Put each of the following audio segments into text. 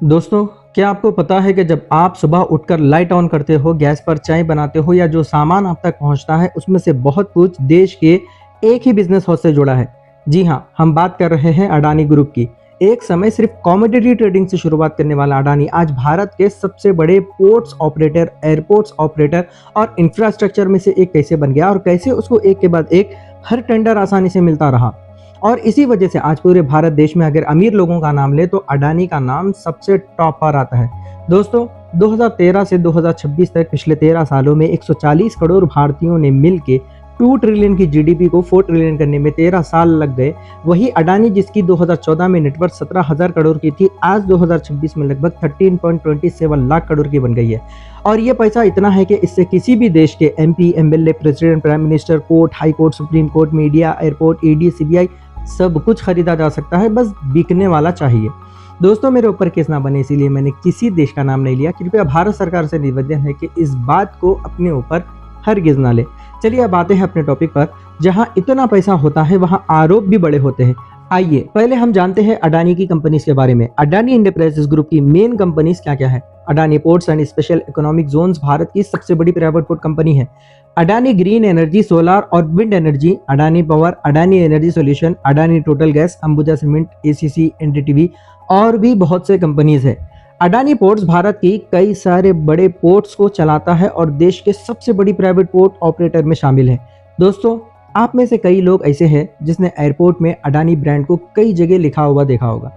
दोस्तों, क्या आपको पता है कि जब आप सुबह उठकर लाइट ऑन करते हो, गैस पर चाय बनाते हो या जो सामान आप तक पहुंचता है, उसमें से बहुत कुछ देश के एक ही बिजनेस हाउस से जुड़ा है। जी हाँ, हम बात कर रहे हैं अडानी ग्रुप की। एक समय सिर्फ कमोडिटी ट्रेडिंग से शुरुआत करने वाला अडानी आज भारत के सबसे बड़े पोर्ट्स ऑपरेटर, एयरपोर्ट्स ऑपरेटर और इंफ्रास्ट्रक्चर में से एक कैसे बन गया और कैसे उसको एक के बाद एक हर टेंडर आसानी से मिलता रहा। और इसी वजह से आज पूरे भारत देश में अगर अमीर लोगों का नाम ले तो अडानी का नाम सबसे टॉप पर आता है। दोस्तों, 2013 से 2026 तक पिछले 13 सालों में 140 करोड़ भारतीयों ने मिलके 2 ट्रिलियन की जीडीपी को 4 ट्रिलियन करने में 13 साल लग गए। वही अडानी, जिसकी 2014 में नेटवर्थ 17,000 करोड़ की थी, आज 2026 में लगभग 13.27 लाख करोड़ की बन गई है। और ये पैसा इतना है कि इससे किसी भी देश के MP, MLA, president, prime minister, court, high court, supreme court, media, airport, ED, CBI सब कुछ खरीदा जा सकता है, बस बिकने वाला चाहिए। दोस्तों, मेरे ऊपर केस ना बने इसीलिए मैंने किसी देश का नाम नहीं लिया। कृपया भारत सरकार से निवेदन है कि इस बात को अपने ऊपर हरगिज ना ले। चलिए अब आते हैं अपने टॉपिक पर। जहां इतना पैसा होता है वहां आरोप भी बड़े होते हैं। आइए पहले हम जानते हैं अडानी की कंपनीज के बारे में। अडानी एंटरप्राइजेस ग्रुप की मेन कंपनीज क्या क्या है। Adani ports and special economic zones Bharat की सबसे बड़ी प्राइवेट पोर्ट कंपनी है। अडानी ग्रीन एनर्जी, सोलर और wind energy, Adani power, Adani energy solution, Adani total gas, Ambuja cement, ACC, NDTV और भी बहुत से कंपनीज है। अडानी पोर्ट्स भारत की कई सारे बड़े पोर्ट्स को चलाता है और देश के सबसे बड़ी प्राइवेट पोर्ट ऑपरेटर में शामिल है। दोस्तों, आप में से कई लोग ऐसे हैं जिसने एयरपोर्ट में अडानी ब्रांड को कई जगह लिखा हुआ देखा होगा।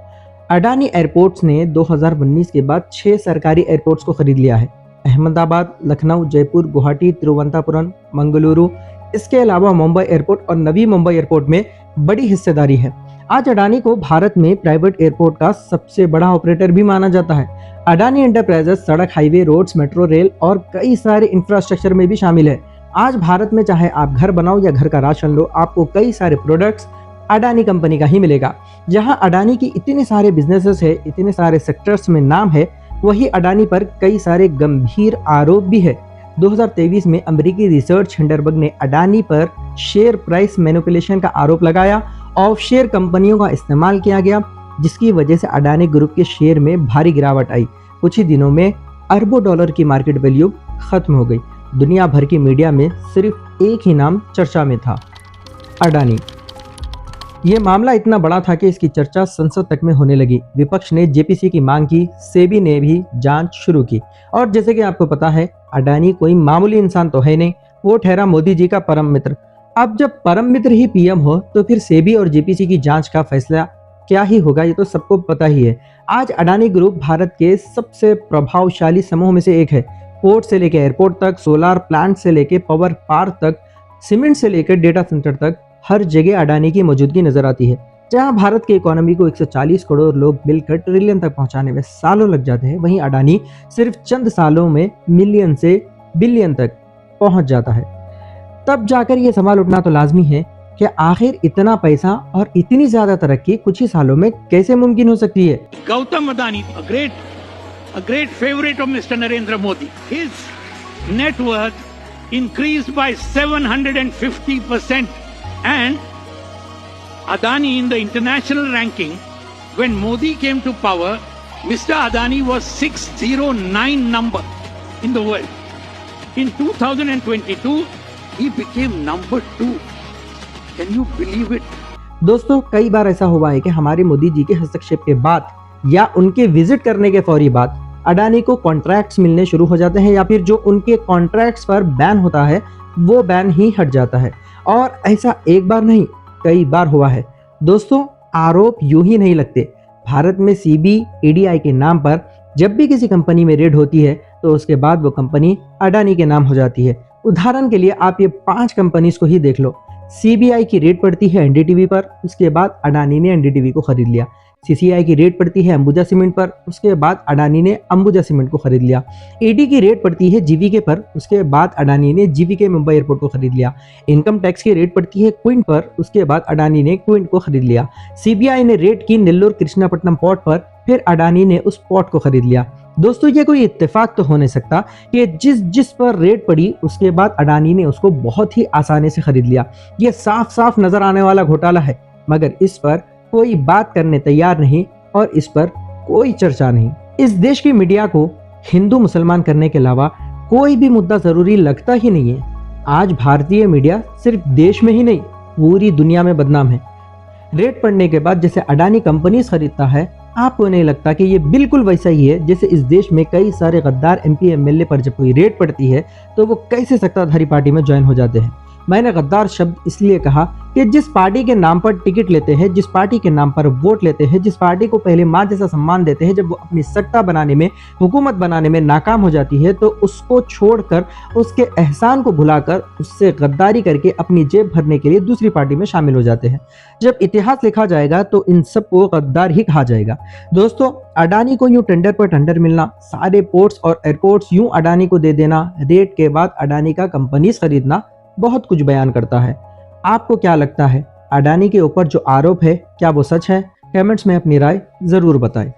अडानी एयरपोर्ट्स ने 2019 के बाद 6 सरकारी एयरपोर्ट्स को खरीद लिया है। अहमदाबाद, लखनऊ, जयपुर, गुवाहाटी, तिरुवनंतपुरम, मंगलुरु, इसके अलावा मुंबई एयरपोर्ट और नवी मुंबई एयरपोर्ट में बड़ी हिस्सेदारी है। आज अडानी को भारत में प्राइवेट एयरपोर्ट का सबसे बड़ा ऑपरेटर भी माना जाता है। अडानी एंटरप्राइजेस सड़क, हाईवे, रोड्स, मेट्रो रेल और कई सारे इंफ्रास्ट्रक्चर में भी शामिल है। आज भारत में चाहे आप घर बनाओ या घर का राशन लो, आपको कई सारे प्रोडक्ट्स अडानी कंपनी का ही मिलेगा। जहां अडानी की इतने सारे बिजनेसेस है, इतने सारे सेक्टर्स में नाम है, वही अडानी पर कई सारे गंभीर आरोप भी है। 2023 में अमेरिकी रिसर्च हिंडरबर्ग ने अडानी पर शेयर प्राइस मैनिपुलेशन का आरोप लगाया। ऑफशोर कंपनियों का इस्तेमाल किया गया, जिसकी वजह से अडानी ग्रुप के शेयर में भारी गिरावट आई। कुछ ही दिनों में अरबों डॉलर की मार्केट वैल्यू खत्म हो गई। दुनिया भर की मीडिया में सिर्फ एक ही नाम चर्चा में था, अडानी। ये मामला इतना बड़ा था कि इसकी चर्चा संसद तक में होने लगी। विपक्ष ने जेपीसी की मांग की, सेबी ने भी जांच शुरू की। और जैसे कि आपको पता है, अडानी कोई मामूली इंसान तो है नहीं, वो ठहरा मोदी जी का परम मित्र। अब जब परम मित्र ही पीएम हो तो फिर सेबी और जेपीसी की जांच का फैसला क्या ही होगा, ये तो सबको पता ही है। आज अडानी ग्रुप भारत के सबसे प्रभावशाली समूह में से एक है। पोर्ट से लेकर एयरपोर्ट तक, सोलर प्लांट से लेकर पावर पार्क तक, सीमेंट से लेकर डेटा सेंटर तक, हर जगह अडानी की मौजूदगी नजर आती है। जहां भारत की इकोनॉमी को 140 करोड़ लोग मिलकर ट्रिलियन तक पहुंचाने में सालों लग जाते हैं, वहीं अडानी सिर्फ चंद सालों में मिलियन से बिलियन तक पहुंच जाता है। तब जाकर ये सवाल उठना तो लाजमी है कि आखिर इतना पैसा और इतनी ज्यादा तरक्की कुछ ही सालों में कैसे मुमकिन हो सकती है। Gautam Adani, a great favorite of Mr. Narendra Modi, his net worth increased by 750%. And Adani in the international ranking, when Modi came to power, Mr. Adani was 609 number in the world. In 2022, he became number 2. Can you believe it? दोस्तों, कई बार ऐसा हुआ है कि हमारे मोदी जी के हस्तक्षेप के बाद या उनके विजिट करने के फौरी बाद अडानी को कॉन्ट्रैक्ट्स मिलने शुरू हो जाते हैं, या फिर जो उनके कॉन्ट्रैक्ट्स पर बैन होता है वो बैन ही हट जाता है। और ऐसा एक बार नहीं, कई बार हुआ है। दोस्तों, आरोप यूं ही नहीं लगते। भारत में सीबी, ईडीआई के नाम पर जब भी किसी कंपनी में रेड होती है तो उसके बाद वो कंपनी अडानी के नाम हो जाती है। उदाहरण के लिए आप ये 5 कंपनीज को ही देख लो। सीबीआई की रेड पड़ती है एनडीटीवी पर, उसके बाद अडानी ने एनडीटीवी को खरीद लिया। सीसीआई की रेट पड़ती है अंबुजा सीमेंट पर, उसके बाद अडानी ने अंबुजा सीमेंट को खरीद लिया। ईडी की रेट पड़ती है जीवीके पर, उसके बाद अडानी ने जीवीके मुंबई एयरपोर्ट को खरीद लिया। इनकम टैक्स की रेट पड़ती है क्विंट पर, उसके बाद अडानी ने क्विंट को खरीद लिया। सीबीआई ने रेट की नेल्लोर कृष्णापट्टनम पोर्ट पर, फिर अडानी ने उस पोर्ट को खरीद लिया। दोस्तों, ये कोई इत्तेफाक तो हो नहीं सकता कि जिस पर रेट पड़ी उसके बाद अडानी ने उसको बहुत ही आसानी से खरीद लिया। ये साफ साफ नजर आने वाला घोटाला है, मगर इस पर कोई बात करने तैयार नहीं और इस पर कोई चर्चा नहीं। इस देश की मीडिया को हिंदू मुसलमान करने के अलावा कोई भी मुद्दा जरूरी लगता ही नहीं है। आज भारतीय मीडिया सिर्फ देश में ही नहीं पूरी दुनिया में बदनाम है। रेट पड़ने के बाद जैसे अडानी कंपनीज खरीदता है, आपको नहीं लगता कि ये बिल्कुल वैसा ही है जैसे इस देश में कई सारे गद्दार एमपी एमएलए पर जब कोई रेट पड़ती है तो वो कैसे सत्ताधारी पार्टी में ज्वाइन हो जाते हैं। मैंने गद्दार शब्द इसलिए कहा कि जिस पार्टी के नाम पर टिकट लेते हैं, जिस पार्टी के नाम पर वोट लेते हैं, जिस पार्टी को पहले माँ जैसा सम्मान देते हैं, जब वो अपनी सत्ता बनाने में, हुकूमत बनाने में नाकाम हो जाती है तो उसको छोड़कर, उसके एहसान को भुलाकर, उससे गद्दारी करके अपनी जेब भरने के लिए दूसरी पार्टी में शामिल हो जाते हैं। जब इतिहास लिखा जाएगा तो इन सबको गद्दार ही कहा जाएगा। दोस्तों, अडानी को यूं टेंडर पर टेंडर मिलना, सारे पोर्ट्स और एयरपोर्ट्स यूं अडानी को दे देना, रेट के बाद अडानी का कंपनीज खरीदना बहुत कुछ बयान करता है। आपको क्या लगता है, अडानी के ऊपर जो आरोप है क्या वो सच है? कमेंट्स में अपनी राय जरूर बताएं।